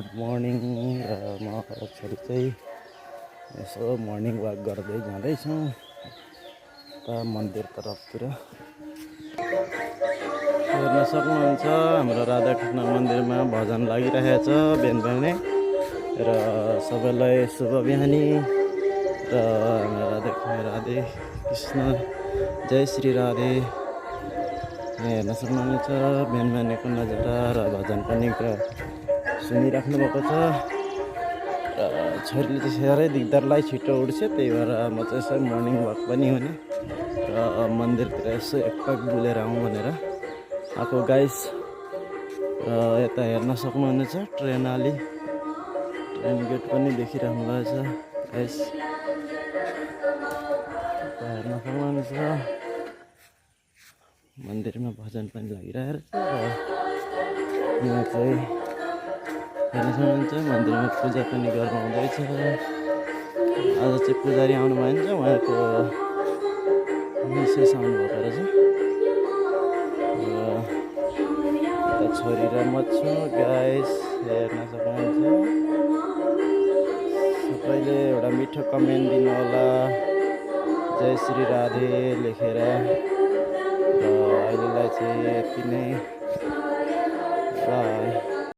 Good morning. म छोरी चाहिँ यसो मर्निङ वाक गर्दै जाँदैछौँ मन्दिर तरफतिर। हेर्न सक्नुहुन्छ हाम्रो राधाकृष्ण मन्दिरमा भजन लागिरहेछ बिहान बिहानै र सबैलाई शुभ बिहानी र राधे कृष्ण जय श्री राधे। हेर्न सक्नुहुन्छ बिहान बिहानीको नजारा र भजन पनि सुनिराख्नु भएको छ र छोरीले चाहिँ साह्रै दिगदारलाई छिटो उठ्छ, त्यही भएर म चाहिँ यसो मर्निङ वाक पनि हुने र मन्दिरतिर यसो एकपल्ट बुलेर आउँ भनेर आएको गाइस। र यता हेर्न सक्नुहुनेछ ट्रेन आली, ट्रेन गेट पनि देखिराख्नु भएको छ गाइस। हेर्न सक्नुहुनेछ मन्दिरमा भजन पनि लागिरहेको छ र यहाँ चाहिँ हेर्न सक्नुहुन्छ मन्दिरमा पूजा पनि गर्न आउँदैछ। आज चाहिँ पुजारी आउनु भएन, उहाँको मिसेस आउनुभएको रहेछ। यता छोरी र म छु गाइस। हेर्न सक्नुहुन्छ सबैले एउटा मिठो कमेन्ट दिनु होला जय श्री राधे लेखेर। र अहिलेलाई चाहिँ यति नै।